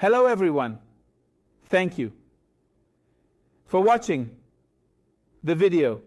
Hello everyone. Thank you for watching the video.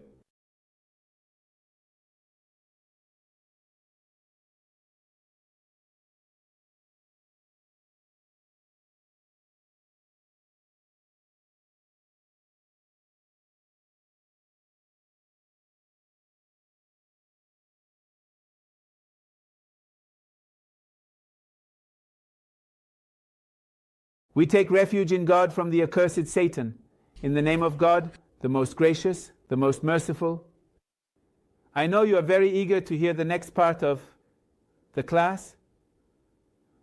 We take refuge in God from the accursed Satan. In the name of God, the most gracious, the most merciful. I know you are very eager to hear the next part of the class,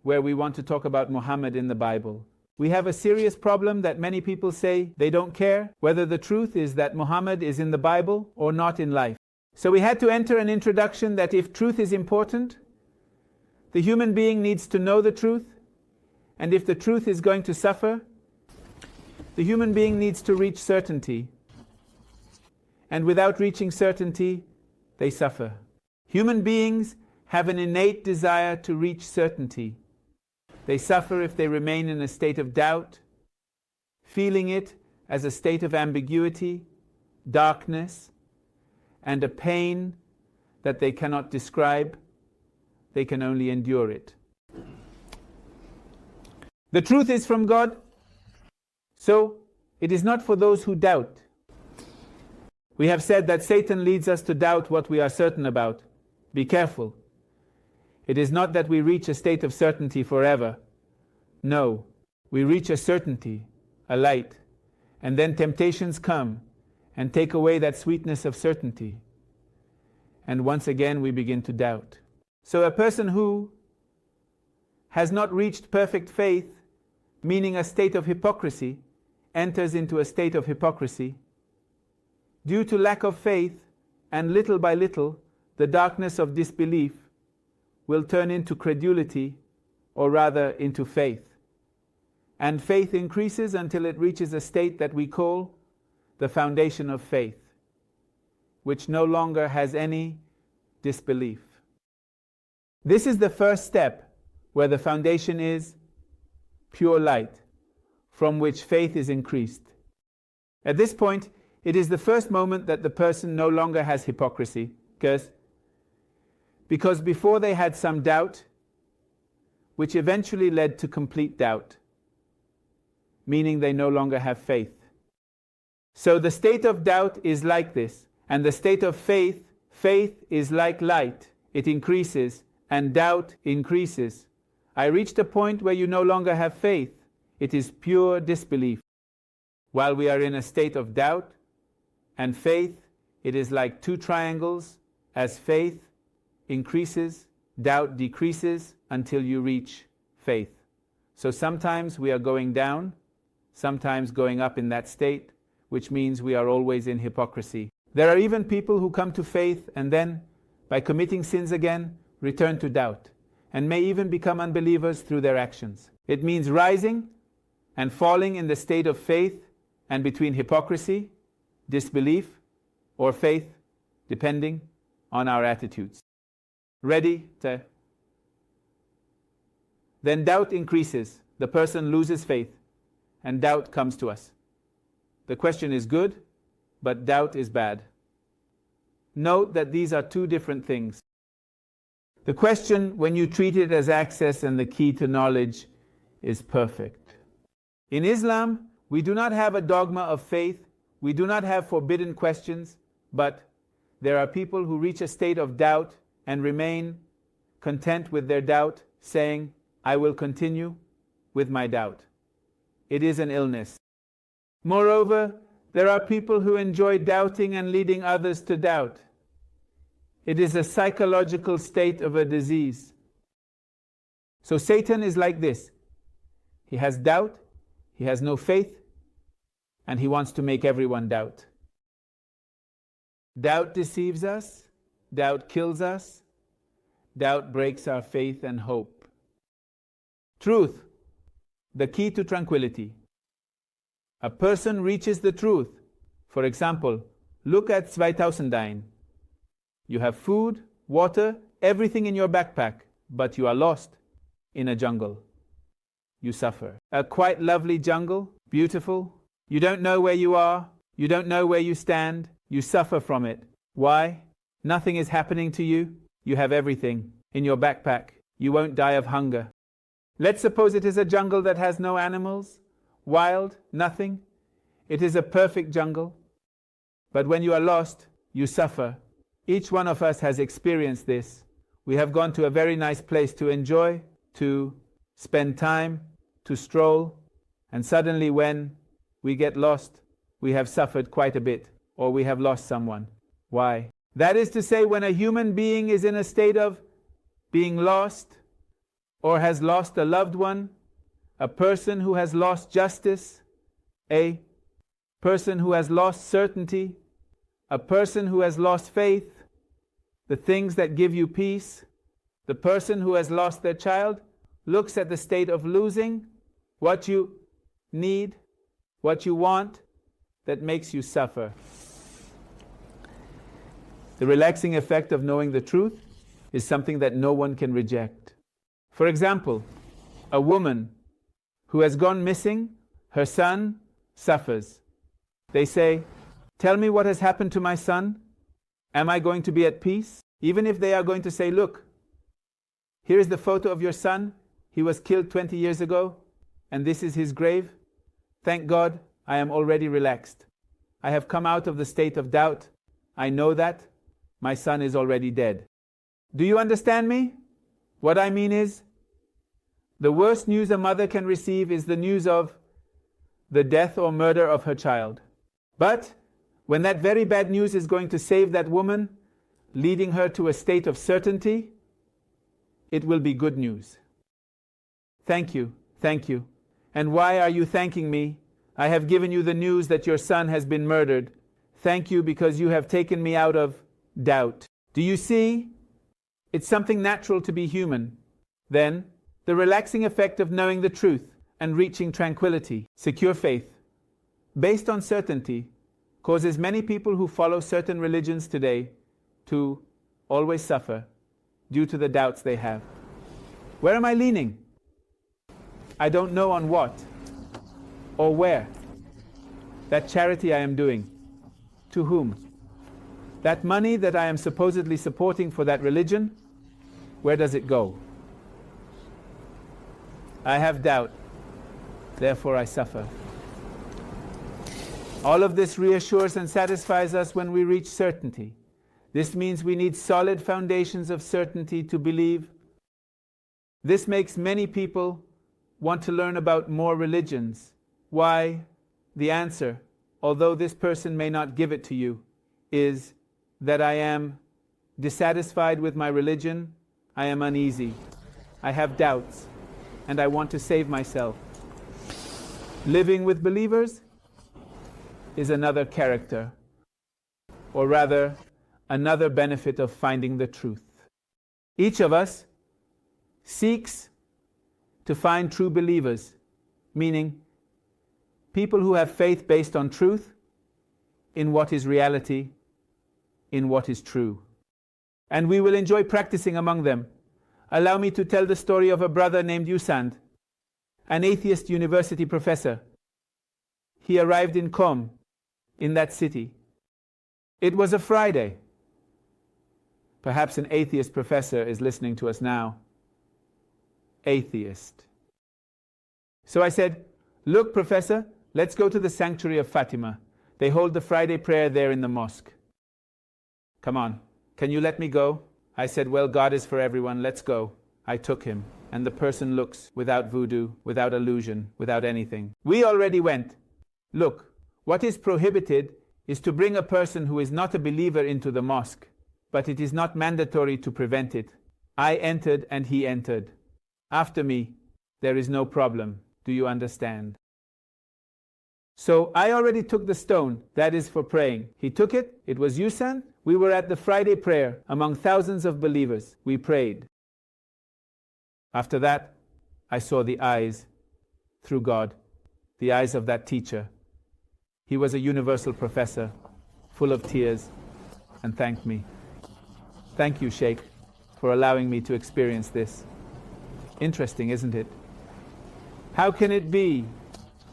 where we want to talk about Muhammad in the Bible. We have a serious problem that many people say they don't care whether the truth is that Muhammad is in the Bible or not in life. So we had to enter an introduction that if truth is important, the human being needs to know the truth. And if the truth is going to suffer, the human being needs to reach certainty. And without reaching certainty, they suffer. Human beings have an innate desire to reach certainty. They suffer if they remain in a state of doubt, feeling it as a state of ambiguity, darkness, and a pain that they cannot describe. They can only endure it. The truth is from God, so it is not for those who doubt. We have said that Satan leads us to doubt what we are certain about. Be careful. It is not that we reach a state of certainty forever. No, we reach a certainty, a light, and then temptations come and take away that sweetness of certainty. And once again we begin to doubt. So a person who has not reached perfect faith, meaning a state of hypocrisy, enters into a state of hypocrisy. Due to lack of faith, and little by little, the darkness of disbelief will turn into credulity, or rather into faith. And faith increases until it reaches a state that we call the foundation of faith, which no longer has any disbelief. This is the first step, where the foundation is pure light, from which faith is increased. At this point, it is the first moment that the person no longer has hypocrisy, because before they had some doubt, which eventually led to complete doubt, meaning they no longer have faith. So the state of doubt is like this, and the state of faith, faith is like light. It increases, and doubt increases. I reached a point where you no longer have faith. It is pure disbelief. While we are in a state of doubt and faith, it is like two triangles. As faith increases, doubt decreases until you reach faith. So sometimes we are going down, sometimes going up in that state, which means we are always in hypocrisy. There are even people who come to faith and then, by committing sins again, return to doubt, and may even become unbelievers through their actions. It means rising and falling in the state of faith and between hypocrisy, disbelief, or faith, depending on our attitudes. Ready? Then doubt increases. The person loses faith, and doubt comes to us. The question is good, but doubt is bad. Note that these are two different things. The question, when you treat it as access and the key to knowledge, is perfect. In Islam, we do not have a dogma of faith, we do not have forbidden questions, but there are people who reach a state of doubt and remain content with their doubt, saying, I will continue with my doubt. It is an illness. Moreover, there are people who enjoy doubting and leading others to doubt. It is a psychological state of a disease. So Satan is like this. He has doubt, he has no faith, and he wants to make everyone doubt. Doubt deceives us, doubt kills us, doubt breaks our faith and hope. Truth, the key to tranquility. A person reaches the truth. For example, look at 2009. You have food, water, everything in your backpack, but you are lost in a jungle. you suffer. A quite lovely jungle, beautiful. You don't know where you are, you don't know where you stand, you suffer from it. Why? Nothing is happening to you. You have everything in your backpack. You won't die of hunger. Let's suppose it is a jungle that has no animals, wild, nothing. It is a perfect jungle. But when you are lost, you suffer. Each one of us has experienced this. We have gone to a very nice place to enjoy, to spend time, to stroll, and suddenly when we get lost, we have suffered quite a bit, or we have lost someone. Why? That is to say, when a human being is in a state of being lost, or has lost a loved one, a person who has lost justice, a person who has lost certainty, a person who has lost faith, the things that give you peace, the person who has lost their child, looks at the state of losing what you need, what you want, that makes you suffer. The relaxing effect of knowing the truth is something that no one can reject. For example, a woman who has gone missing, her son suffers. They say, "Tell me what has happened to my son. Am I going to be at peace?" Even if they are going to say, "Look, here is the photo of your son. He was killed 20 years ago, and this is his grave. Thank God, I am already relaxed. I have come out of the state of doubt. I know that my son is already dead." Do you understand me? What I mean is, the worst news a mother can receive is the news of the death or murder of her child. But when that very bad news is going to save that woman, leading her to a state of certainty, it will be good news. Thank you, thank you. And why are you thanking me? I have given you the news that your son has been murdered. Thank you because you have taken me out of doubt. Do you see? It's something natural to be human. Then, the relaxing effect of knowing the truth and reaching tranquility, secure faith, based on certainty, causes many people who follow certain religions today to always suffer due to the doubts they have. Where am I leaning? I don't know on what or where. That charity I am doing, to whom? That money that I am supposedly supporting for that religion, where does it go? I have doubt, therefore I suffer. All of this reassures and satisfies us when we reach certainty. This means we need solid foundations of certainty to believe. This makes many people want to learn about more religions. Why? The answer, although this person may not give it to you, is that I am dissatisfied with my religion, I am uneasy, I have doubts, and I want to save myself. Living with believers is another character, or rather, another benefit of finding the truth. Each of us seeks to find true believers, meaning people who have faith based on truth, in what is reality, in what is true. And we will enjoy practicing among them. Allow me to tell the story of a brother named Usand, an atheist university professor. He arrived in Qom, in that city. It was a Friday. Perhaps an atheist professor is listening to us now. Atheist. So I said, "Look, professor, let's go to the sanctuary of Fatima. They hold the Friday prayer there in the mosque. Come on, can you let me go?" I said, "Well, God is for everyone, let's go." I took him, and the person looks without voodoo, without illusion, without anything. We already went. Look, what is prohibited is to bring a person who is not a believer into the mosque, but it is not mandatory to prevent it. I entered and he entered. After me, there is no problem. Do you understand? So I already took the stone, that is for praying. He took it, it was Yusan. We were at the Friday prayer among thousands of believers. We prayed. After that, I saw the eyes through God, the eyes of that teacher. He was a universal professor, full of tears, and thanked me. Thank you, Sheikh, for allowing me to experience this. Interesting, isn't it? How can it be?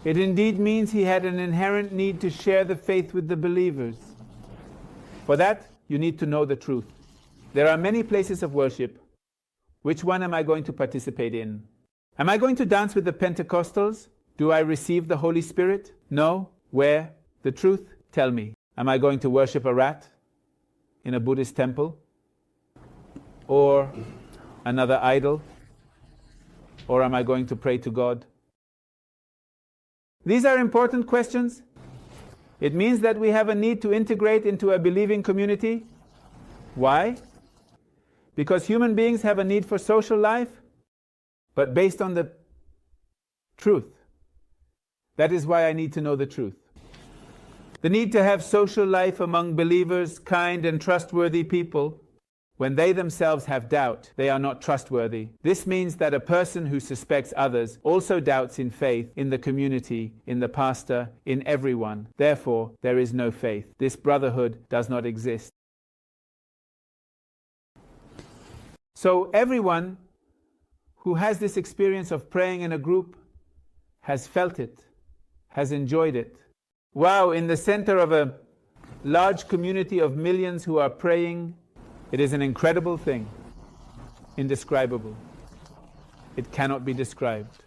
It indeed means he had an inherent need to share the faith with the believers. For that, you need to know the truth. There are many places of worship. Which one am I going to participate in? Am I going to dance with the Pentecostals? Do I receive the Holy Spirit? No. Where? The truth? Tell me. Am I going to worship a rat in a Buddhist temple? Or another idol? Or am I going to pray to God? These are important questions. It means that we have a need to integrate into a believing community. Why? Because human beings have a need for social life, but based on the truth. That is why I need to know the truth. The need to have social life among believers, kind and trustworthy people. When they themselves have doubt, they are not trustworthy. This means that a person who suspects others also doubts in faith, in the community, in the pastor, in everyone. Therefore, there is no faith. This brotherhood does not exist. So everyone who has this experience of praying in a group has felt it, has enjoyed it. Wow, in the center of a large community of millions who are praying, it is an incredible thing, indescribable. It cannot be described.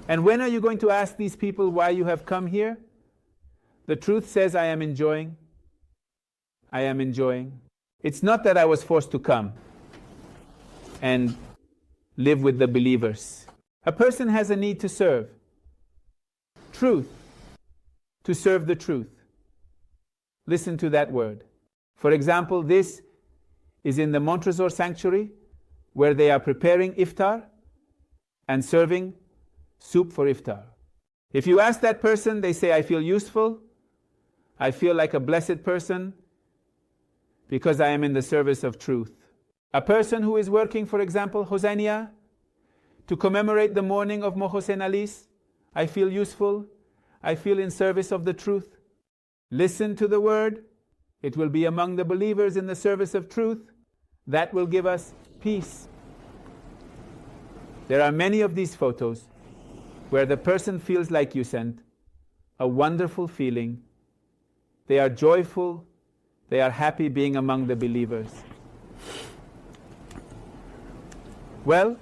And when are you going to ask these people why you have come here? The truth says, I am enjoying. I am enjoying. It's not that I was forced to come and live with the believers. A person has a need to serve. Truth. To serve the truth. Listen to that word. For example, this is in the Montresor sanctuary where they are preparing iftar and serving soup for iftar. If you ask that person, they say, I feel useful, I feel like a blessed person because I am in the service of truth. A person who is working, for example, Hoseinia, to commemorate the morning of Mohsen Ali's, I feel useful, I feel in service of the truth. Listen to the word. It will be among the believers in the service of truth. That will give us peace. There are many of these photos where the person feels like you sent, a wonderful feeling. They are joyful, they are happy being among the believers. Well,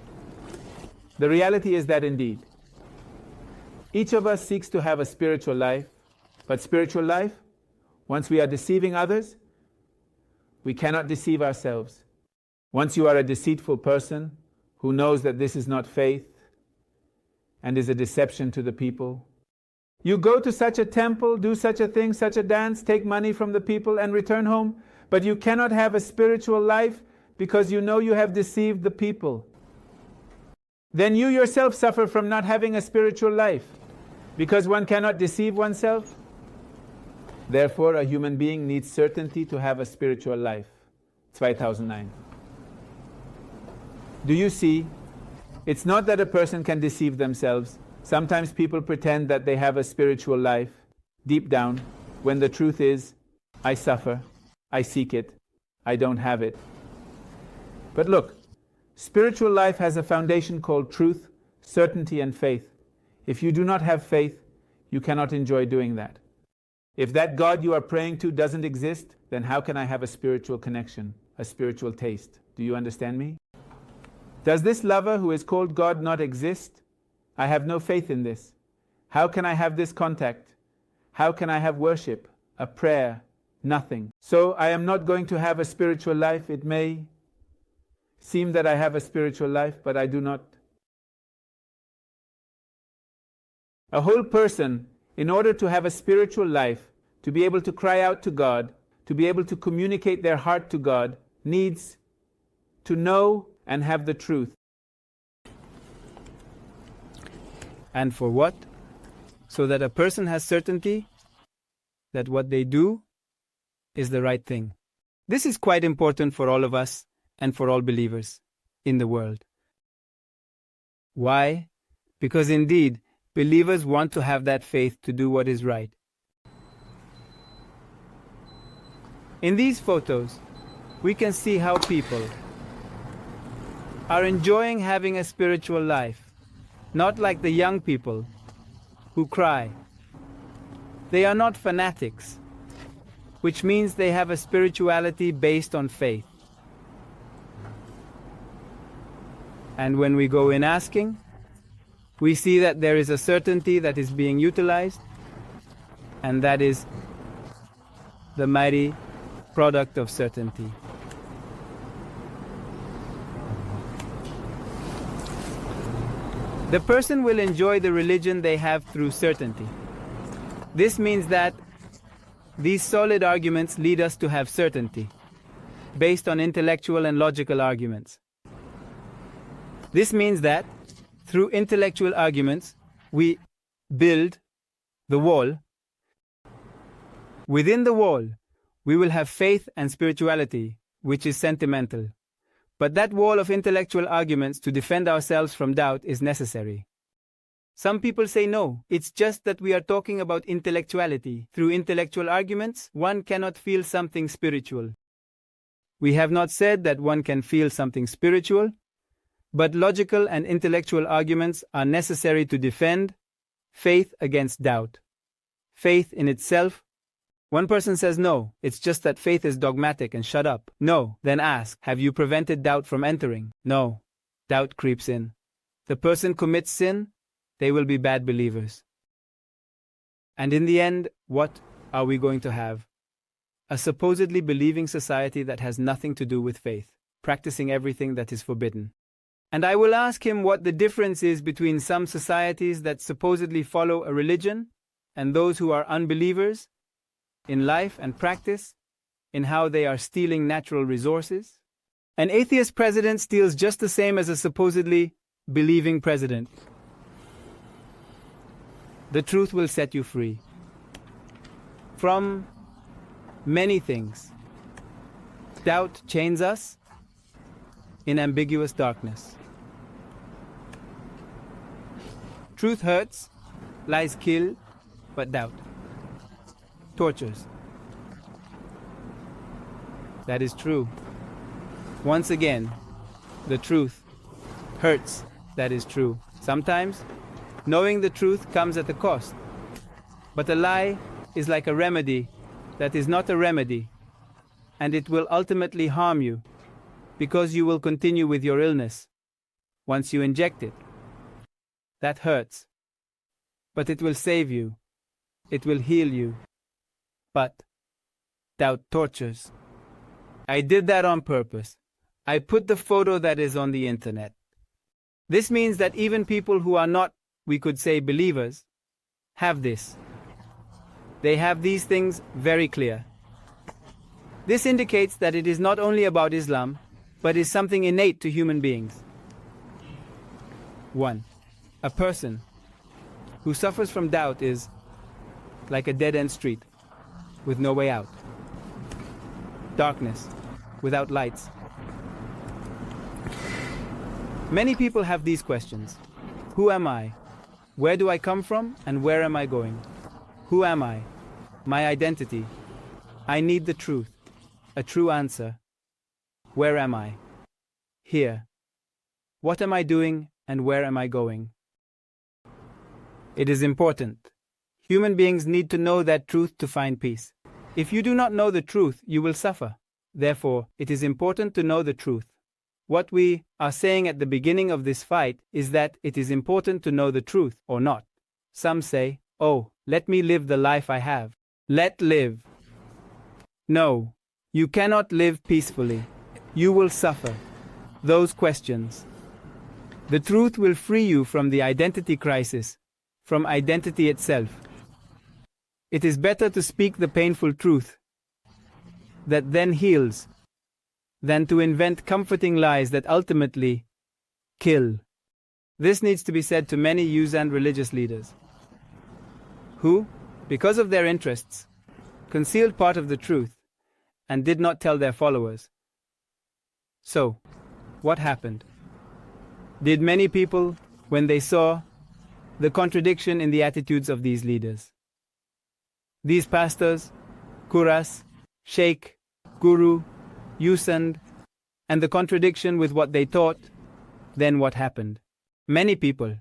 the reality is that indeed, each of us seeks to have a spiritual life, but spiritual life, once we are deceiving others, we cannot deceive ourselves. Once you are a deceitful person who knows that this is not faith and is a deception to the people, you go to such a temple, do such a thing, such a dance, take money from the people and return home, but you cannot have a spiritual life because you know you have deceived the people. Then you yourself suffer from not having a spiritual life because one cannot deceive oneself. Therefore, a human being needs certainty to have a spiritual life. 2009. Do you see? It's not that a person can deceive themselves. Sometimes people pretend that they have a spiritual life deep down, when the truth is, I suffer, I seek it, I don't have it. But look, spiritual life has a foundation called truth, certainty and faith. If you do not have faith, you cannot enjoy doing that. If that God you are praying to doesn't exist, then how can I have a spiritual connection, a spiritual taste? Do you understand me? Does this lover who is called God not exist? I have no faith in this. How can I have this contact? How can I have worship, a prayer? Nothing. So I am not going to have a spiritual life. It may seem that I have a spiritual life, but I do not. A whole person, in order to have a spiritual life, to be able to cry out to God, to be able to communicate their heart to God, needs to know and have the truth. And for what? So that a person has certainty that what they do is the right thing. This is quite important for all of us and for all believers in the world. Why? Because indeed, believers want to have that faith to do what is right. In these photos, we can see how people are enjoying having a spiritual life. not like the young people who cry. They are not fanatics, which means they have a spirituality based on faith. And when we go in asking, we see that there is a certainty that is being utilized, and that is the mighty product of certainty. The person will enjoy the religion they have through certainty. This means that these solid arguments lead us to have certainty, based on intellectual and logical arguments. This means that, through intellectual arguments, we build the wall. Within the wall, we will have faith and spirituality, which is sentimental. But that wall of intellectual arguments to defend ourselves from doubt is necessary. Some people say no, it's just that we are talking about intellectuality. Through intellectual arguments, one cannot feel something spiritual. We have not said that one can feel something spiritual, but logical and intellectual arguments are necessary to defend faith against doubt. Faith in itself. One person says no, it's just that faith is dogmatic and shut up. No, then ask, have you prevented doubt from entering? No, doubt creeps in. The person commits sin, they will be bad believers. And in the end, what are we going to have? A supposedly believing society that has nothing to do with faith, practicing everything that is forbidden. And I will ask him what the difference is between some societies that supposedly follow a religion and those who are unbelievers in life and practice, in how they are stealing natural resources. An atheist president steals just the same as a supposedly believing president. The truth will set you free from many things. Doubt chains us in ambiguous darkness. Truth hurts, lies kill, but doubt tortures. That is true. Once again, the truth hurts. That is true. Sometimes, knowing the truth comes at a cost. But a lie is like a remedy that is not a remedy, and it will ultimately harm you, because you will continue with your illness once you inject it. That hurts. But it will save you. It will heal you. But doubt tortures. I did that on purpose. I put the photo that is on the internet. This means that even people who are not, we could say, believers, have this. They have these things very clear. This indicates that it is not only about Islam, but is something innate to human beings. 1. A person who suffers from doubt is like a dead-end street with no way out. Darkness without lights. Many people have these questions. Who am I? Where do I come from and where am I going? Who am I? My identity. I need the truth, a true answer. Where am I? Here. What am I doing and where am I going? It is important. Human beings need to know that truth to find peace. If you do not know the truth, you will suffer. Therefore, it is important to know the truth. What we are saying at the beginning of this fight is that it is important to know the truth or not. Some say, oh, let me live the life I have. Let live. No, you cannot live peacefully. You will suffer. Those questions. The truth will free you from the identity crisis, from identity itself. It is better to speak the painful truth that then heals than to invent comforting lies that ultimately kill. This needs to be said to many youth and religious leaders who, because of their interests, concealed part of the truth and did not tell their followers. So, what happened? Did many people, when they saw the contradiction in the attitudes of these leaders, these pastors, kuras, sheikh, guru, Yusand, and the contradiction with what they taught, then what happened? Many people,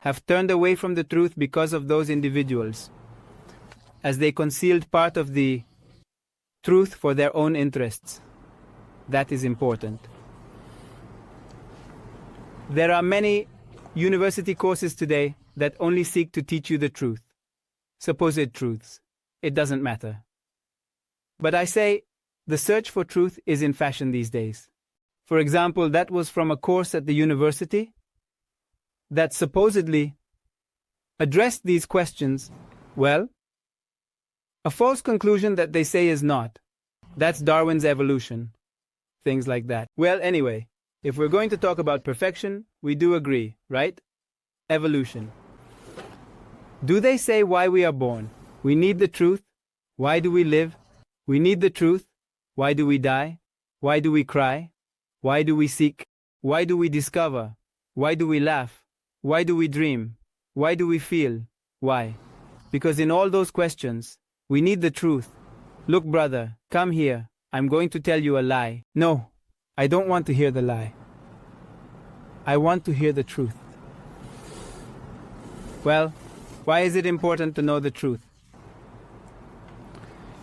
have turned away from the truth because of those individuals, as they concealed part of the truth for their own interests. That is important. There are many university courses today that only seek to teach you the truth, supposed truths. It doesn't matter. But I say, the search for truth is in fashion these days. For example, that was from a course at the university that supposedly addressed these questions. Well, a false conclusion that they say is not. That's Darwin's evolution. Things like that. Well, anyway, if we're going to talk about perfection, we do agree, right? Evolution. Do they say why we are born? We need the truth. Why do we live? We need the truth. Why do we die? Why do we cry? Why do we seek? Why do we discover? Why do we laugh? Why do we dream? Why do we feel? Why? Because in all those questions, we need the truth. Look, brother, come here. I'm going to tell you a lie. No, I don't want to hear the lie. I want to hear the truth. Well, why is it important to know the truth?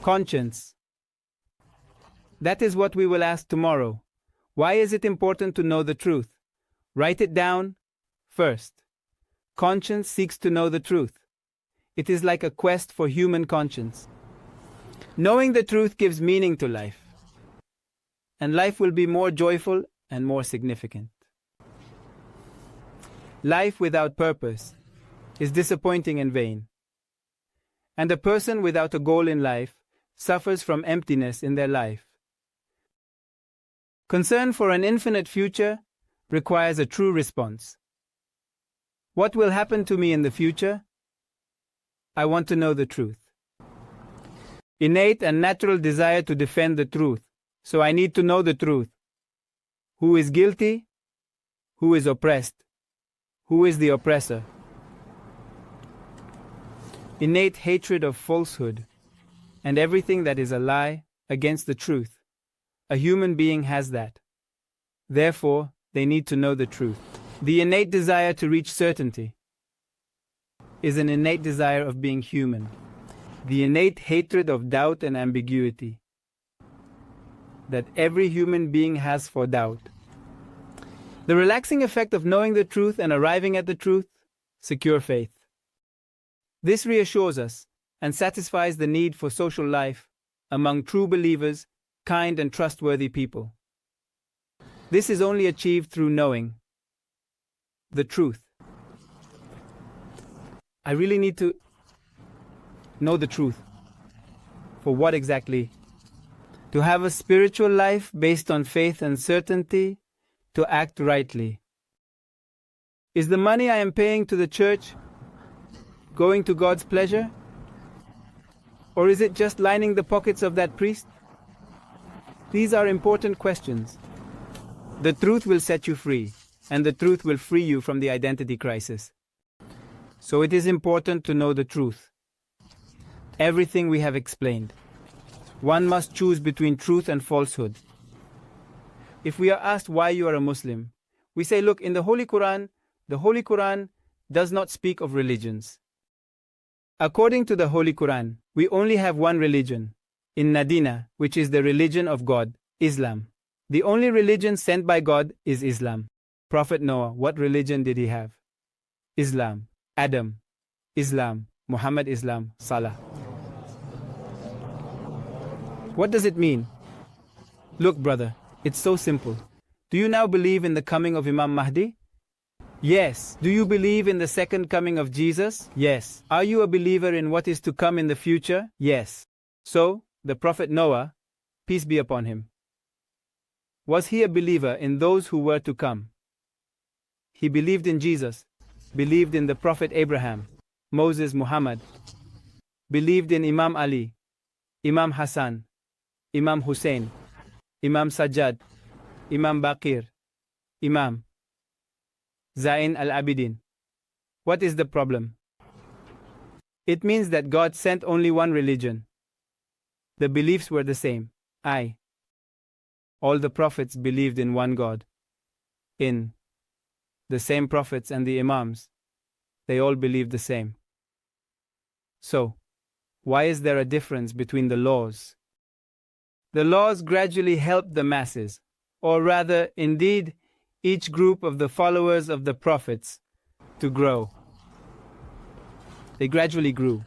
Conscience. That is what we will ask tomorrow. Why is it important to know the truth? Write it down. First, conscience seeks to know the truth. It is like a quest for human conscience. Knowing the truth gives meaning to life, and life will be more joyful and more significant. Life without purpose is disappointing and vain, and a person without a goal in life suffers from emptiness in their life. Concern for an infinite future requires a true response. What will happen to me in the future? I want to know the truth. Innate and natural desire to defend the truth, so I need to know the truth. Who is guilty? Who is oppressed? Who is the oppressor? Innate hatred of falsehood and everything that is a lie against the truth. A human being has that. Therefore, they need to know the truth. The innate desire to reach certainty is an innate desire of being human. The innate hatred of doubt and ambiguity that every human being has for doubt. The relaxing effect of knowing the truth and arriving at the truth, secure faith. This reassures us and satisfies the need for social life among true believers, kind and trustworthy people. This is only achieved through knowing the truth. I really need to know the truth. For what exactly? To have a spiritual life based on faith and certainty, to act rightly. Is the money I am paying to the church going to God's pleasure? Or is it just lining the pockets of that priest? These are important questions. The truth will set you free, and the truth will free you from the identity crisis. So it is important to know the truth. Everything we have explained. One must choose between truth and falsehood. If we are asked why you are a Muslim, we say, look, in the Holy Quran does not speak of religions. According to the Holy Quran, we only have one religion, inna dina, which is the religion of God, Islam. The only religion sent by God is Islam. Prophet Noah, what religion did he have? Islam. Adam, Islam. Muhammad, Islam. Salah. What does it mean? Look, brother, it's so simple. Do you now believe in the coming of Imam Mahdi? Yes. Do you believe in the second coming of Jesus? Yes. Are you a believer in what is to come in the future? Yes. So, the Prophet Noah, peace be upon him, was he a believer in those who were to come? He believed in Jesus, believed in the Prophet Abraham, Moses, Muhammad, believed in Imam Ali, Imam Hassan, Imam Hussein, Imam Sajjad, Imam Baqir, Imam Zain al-Abidin. What is the problem? It means that God sent only one religion. The beliefs were the same. All the prophets believed in one God. In the same prophets and the Imams they all believe the same. So, why is there a difference between the laws? The laws gradually helped the masses, or rather, indeed, each group of the followers of the prophets to grow. They gradually grew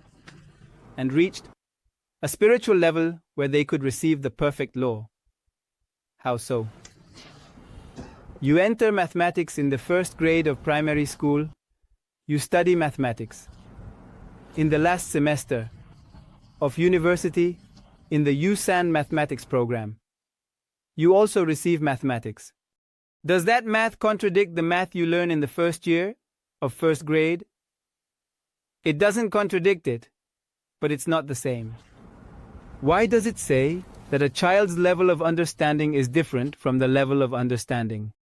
and reached a spiritual level where they could receive the perfect law. How so? You enter mathematics in the first grade of primary school. You study mathematics. In the last semester of university, in the USAN mathematics program, you also receive mathematics. Does that math contradict the math you learn in the first year of first grade? It doesn't contradict it, but it's not the same. Why does it say that a child's level of understanding is different from the level of understanding?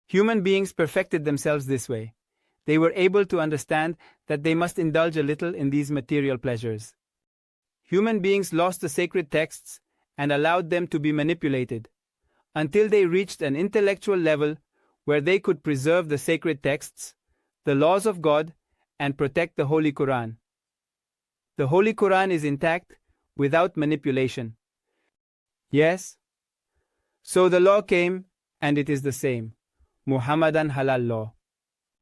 Human beings perfected themselves this way. They were able to understand that they must indulge a little in these material pleasures. Human beings lost the sacred texts and allowed them to be manipulated until they reached an intellectual level where they could preserve the sacred texts, the laws of God, and protect the Holy Quran. The Holy Quran is intact without manipulation. Yes? So the law came, and it is the same. Muhammadan halal law.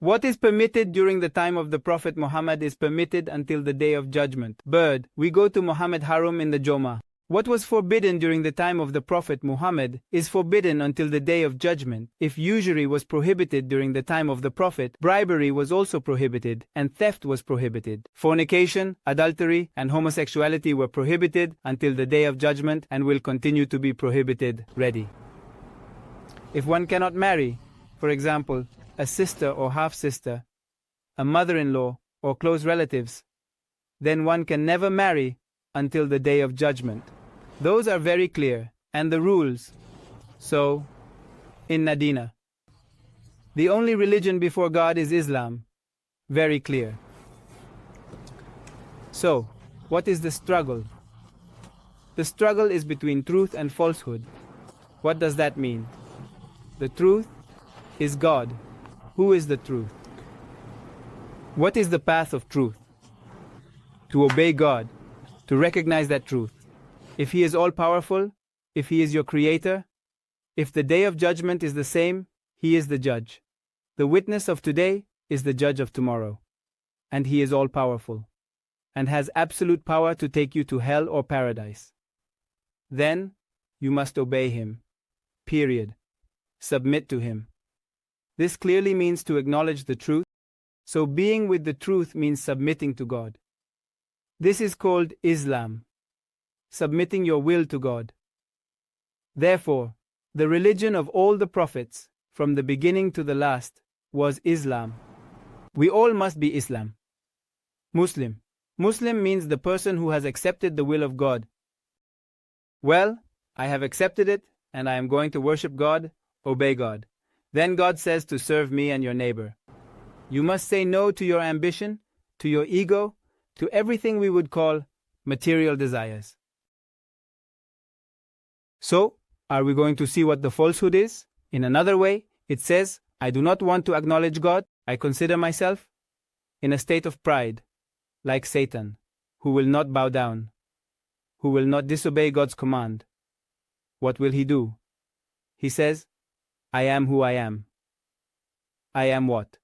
What is permitted during the time of the Prophet Muhammad is permitted until the Day of Judgment. Bird, we go to Muhammad Harum in the Joma. What was forbidden during the time of the Prophet Muhammad is forbidden until the Day of Judgment. If usury was prohibited during the time of the Prophet, bribery was also prohibited, and theft was prohibited. Fornication, adultery, and homosexuality were prohibited until the Day of Judgment and will continue to be prohibited. Ready. If one cannot marry, for example, a sister or half-sister, a mother-in-law, or close relatives, then one can never marry until the Day of Judgment. Those are very clear, and the rules. So, inna dina. The only religion before God is Islam. Very clear. So, what is the struggle? The struggle is between truth and falsehood. What does that mean? The truth is God. Who is the truth? What is the path of truth? To obey God, to recognize that truth. If He is all-powerful, if He is your Creator, if the Day of Judgment is the same, He is the judge. The witness of today is the judge of tomorrow. And He is all-powerful, and has absolute power to take you to hell or paradise. Then, you must obey Him. Period. Submit to Him. This clearly means to acknowledge the truth, so being with the truth means submitting to God. This is called Islam, submitting your will to God. Therefore, the religion of all the prophets, from the beginning to the last, was Islam. We all must be Islam. Muslim. Muslim means the person who has accepted the will of God. Well, I have accepted it, and I am going to worship God, obey God. Then God says to serve me and your neighbor. You must say no to your ambition, to your ego, to everything we would call material desires. So, are we going to see what the falsehood is? In another way, it says, I do not want to acknowledge God. I consider myself in a state of pride, like Satan, who will not bow down, who will not disobey God's command. What will he do? He says, I am who I am. I am what?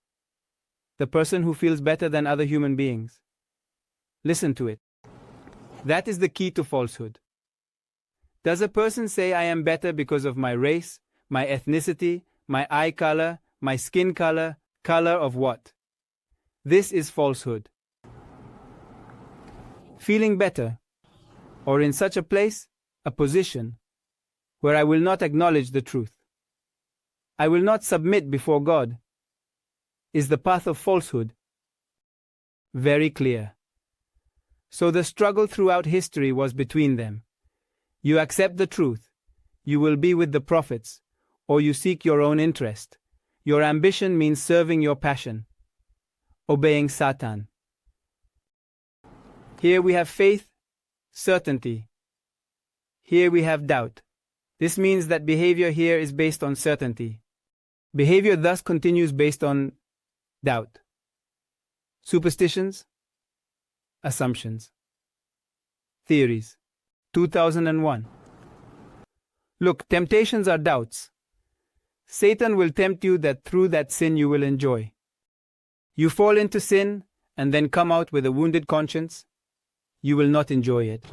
The person who feels better than other human beings. Listen to it. That is the key to falsehood. Does a person say I am better because of my race, my ethnicity, my eye color, my skin color, color of what? This is falsehood. Feeling better, or in such a place, a position, where I will not acknowledge the truth. I will not submit before God, is the path of falsehood. Very clear. So the struggle throughout history was between them. You accept the truth, you will be with the prophets, or you seek your own interest. Your ambition means serving your passion, obeying Satan. Here we have faith, certainty. Here we have doubt. This means that behavior here is based on certainty. Behavior thus continues based on doubt. Superstitions, assumptions, theories. 2001. Look, temptations are doubts. Satan will tempt you that through that sin you will enjoy. You fall into sin and then come out with a wounded conscience. You will not enjoy it.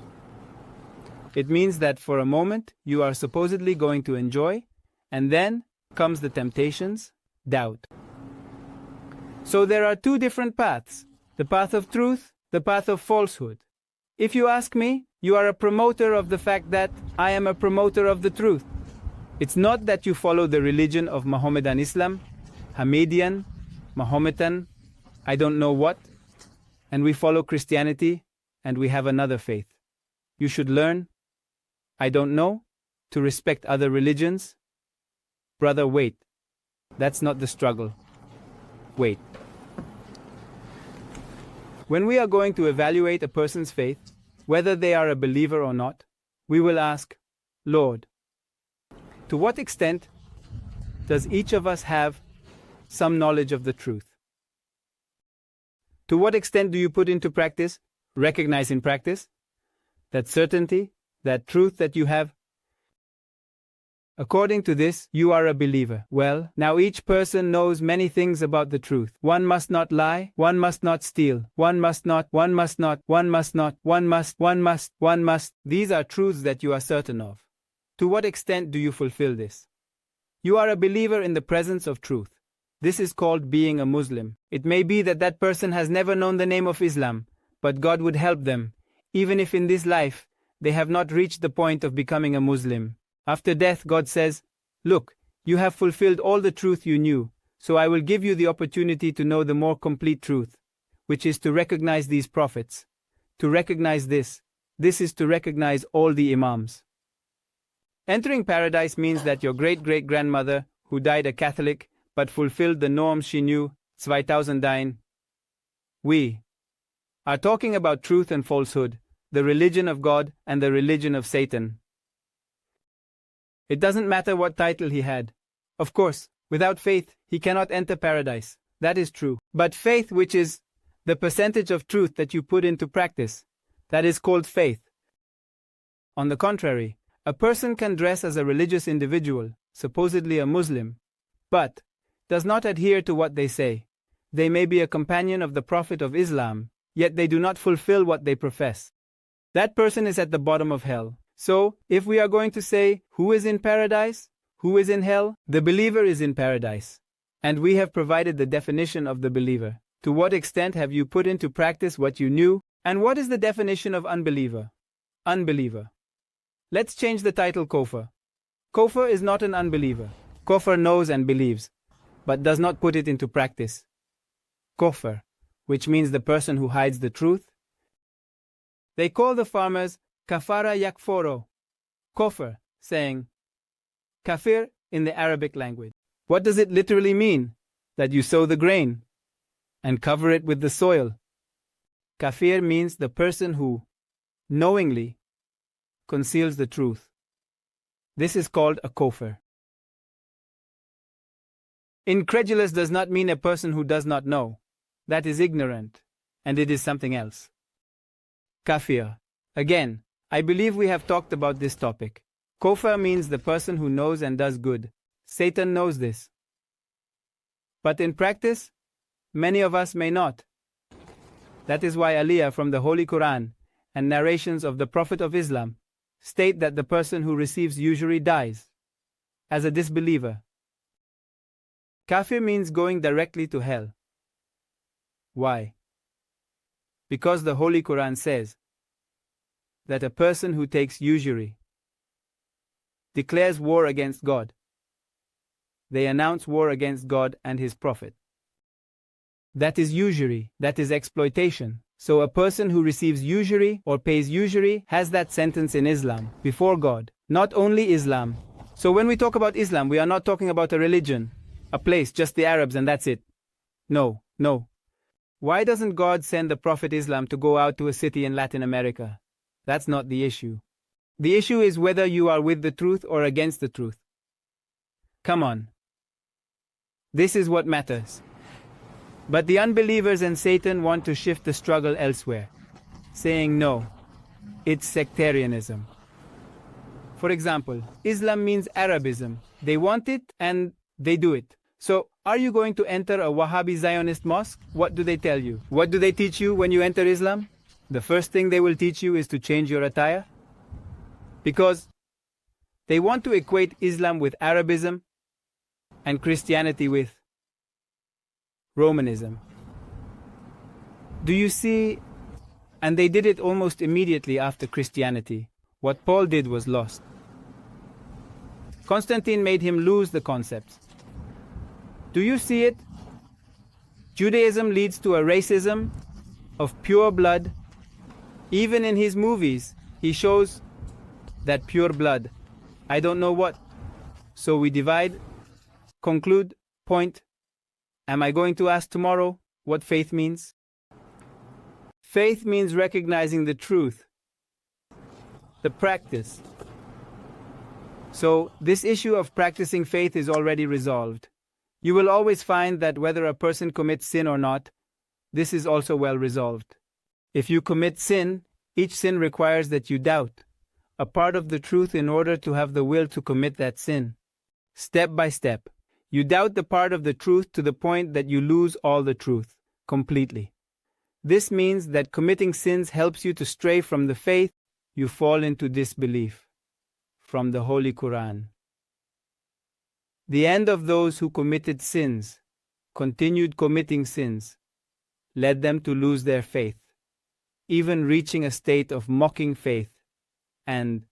It means that for a moment you are supposedly going to enjoy, and then comes the temptations, doubt. So there are two different paths, the path of truth, the path of falsehood. If you ask me, you are a promoter of the fact that I am a promoter of the truth. It's not that you follow the religion of Mohammedan Islam, Hamidian, Mahometan, I don't know what, and we follow Christianity, and we have another faith. You should learn, I don't know, to respect other religions. Brother, wait. That's not the struggle. Wait. When we are going to evaluate a person's faith, whether they are a believer or not, we will ask, Lord, to what extent does each of us have some knowledge of the truth? To what extent do you put into practice, recognize in practice, that certainty, that truth that you have? According to this, you are a believer. Well, now each person knows many things about the truth. One must not lie, one must not steal, one must not, one must not, one must not, one must, one must, one must. These are truths that you are certain of. To what extent do you fulfill this? You are a believer in the presence of truth. This is called being a Muslim. It may be that that person has never known the name of Islam, but God would help them, even if in this life they have not reached the point of becoming a Muslim. After death, God says, look, you have fulfilled all the truth you knew, so I will give you the opportunity to know the more complete truth, which is to recognize these prophets. To recognize this is to recognize all the Imams. Entering paradise means that your great-great-grandmother, who died a Catholic but fulfilled the norms she knew, 2009. We are talking about truth and falsehood, the religion of God and the religion of Satan. It doesn't matter what title he had. Of course, without faith, he cannot enter paradise. That is true. But faith, which is the percentage of truth that you put into practice, that is called faith. On the contrary, a person can dress as a religious individual, supposedly a Muslim, but does not adhere to what they say. They may be a companion of the Prophet of Islam, yet they do not fulfill what they profess. That person is at the bottom of hell. So, if we are going to say, who is in paradise? Who is in hell? The believer is in paradise. And we have provided the definition of the believer. To what extent have you put into practice what you knew? And what is the definition of unbeliever? Unbeliever. Let's change the title Kofar. Kofar is not an unbeliever. Kofar knows and believes, but does not put it into practice. Kofar, which means the person who hides the truth. They call the farmers Kafara yakforo, kofar, saying kafir in the Arabic language. What does it literally mean? That you sow the grain and cover it with the soil. Kafir means the person who knowingly conceals the truth. This is called a kofar. Incredulous does not mean a person who does not know. That is ignorant, and it is something else. Kafir. Again, I believe we have talked about this topic. Kofar means the person who knows and does good. Satan knows this. But in practice, many of us may not. That is why Aliyah from the Holy Quran and narrations of the Prophet of Islam state that the person who receives usury dies as a disbeliever. Kafir means going directly to hell. Why? Because the Holy Quran says that a person who takes usury declares war against God. They announce war against God and His Prophet. That is usury, that is exploitation. So a person who receives usury or pays usury has that sentence in Islam before God. Not only Islam. So when we talk about Islam, we are not talking about a religion, a place, just the Arabs and that's it. No. Why doesn't God send the Prophet Islam to go out to a city in Latin America? That's not the issue. The issue is whether you are with the truth or against the truth. Come on. This is what matters. But the unbelievers and Satan want to shift the struggle elsewhere, saying no, it's sectarianism. For example, Islam means Arabism. They want it and they do it. So, are you going to enter a Wahhabi Zionist mosque? What do they tell you? What do they teach you when you enter Islam? The first thing they will teach you is to change your attire. Because they want to equate Islam with Arabism and Christianity with Romanism. Do you see? And they did it almost immediately after Christianity. What Paul did was lost. Constantine made him lose the concepts. Do you see it? Judaism leads to a racism of pure blood. Even in his movies, he shows that pure blood. I don't know what. So we divide, conclude, point. Am I going to ask tomorrow what faith means? Faith means recognizing the truth, the practice. So this issue of practicing faith is already resolved. You will always find that whether a person commits sin or not, this is also well resolved. If you commit sin, each sin requires that you doubt a part of the truth in order to have the will to commit that sin. Step by step, you doubt the part of the truth to the point that you lose all the truth completely. This means that committing sins helps you to stray from the faith. You fall into disbelief from the Holy Quran. The end of those who committed sins, continued committing sins, led them to lose their faith, even reaching a state of mocking faith and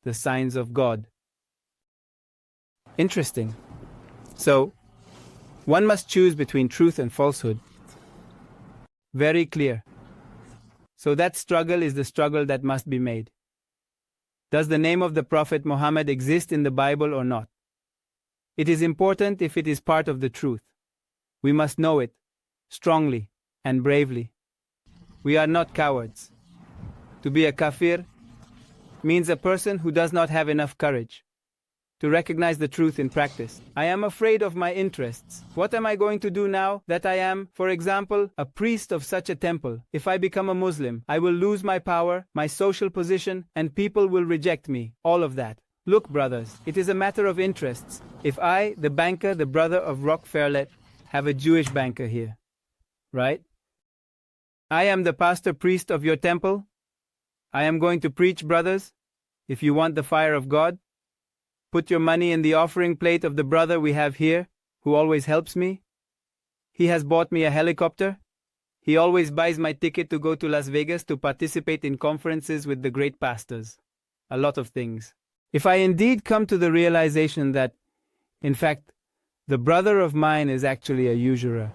the signs of God. Interesting. So, one must choose between truth and falsehood. Very clear. So that struggle is the struggle that must be made. Does the name of the Prophet Muhammad exist in the Bible or not? It is important if it is part of the truth. We must know it strongly and bravely. We are not cowards. To be a kafir means a person who does not have enough courage to recognize the truth in practice. I am afraid of my interests. What am I going to do now that I am, for example, a priest of such a temple? If I become a Muslim, I will lose my power, my social position, and people will reject me. All of that. Look, brothers, it is a matter of interests. If I, the banker, the brother of Rockefeller, have a Jewish banker here, right? I am the pastor priest of your temple. I am going to preach, brothers. If you want the fire of God, put your money in the offering plate of the brother we have here, who always helps me. He has bought me a helicopter. He always buys my ticket to go to Las Vegas to participate in conferences with the great pastors. A lot of things. If I indeed come to the realization that, in fact, the brother of mine is actually a usurer,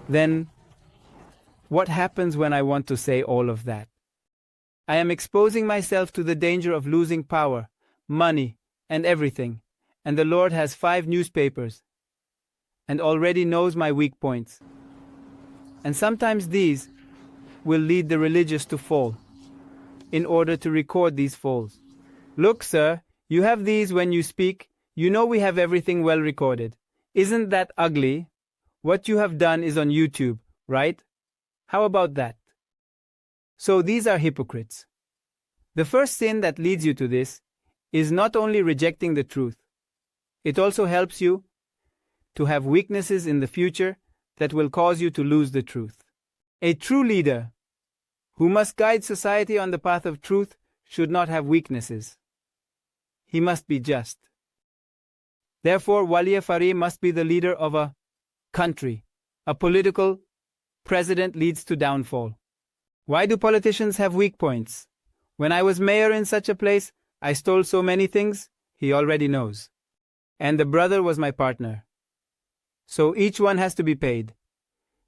then what happens when I want to say all of that? I am exposing myself to the danger of losing power, money, and everything, and the Lord has 5 newspapers, and already knows my weak points. And sometimes these will lead the religious to fall, in order to record these falls. Look, sir, you have these when you speak. You know we have everything well recorded. Isn't that ugly? What you have done is on YouTube, right? How about that? So these are hypocrites. The first sin that leads you to this is not only rejecting the truth, it also helps you to have weaknesses in the future that will cause you to lose the truth. A true leader who must guide society on the path of truth should not have weaknesses. He must be just. Therefore, Wali Fari must be the leader of a country. A political president leads to downfall. Why do politicians have weak points? When I was mayor in such a place, I stole so many things, he already knows. And the brother was my partner. So each one has to be paid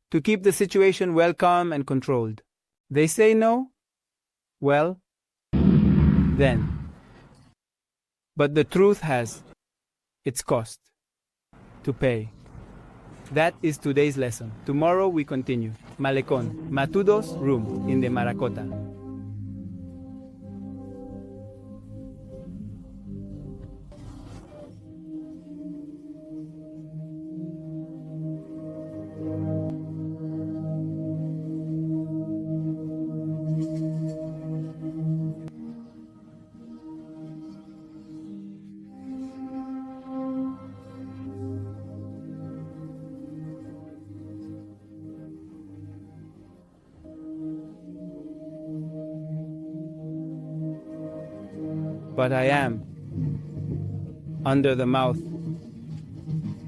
to keep the situation well calm and controlled. They say no? Well, then. But the truth has its cost to pay. That is today's lesson. Tomorrow we continue. Malecón, Matudo's room in the Maracota. but I am under the mouth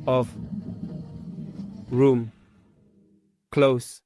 of room, close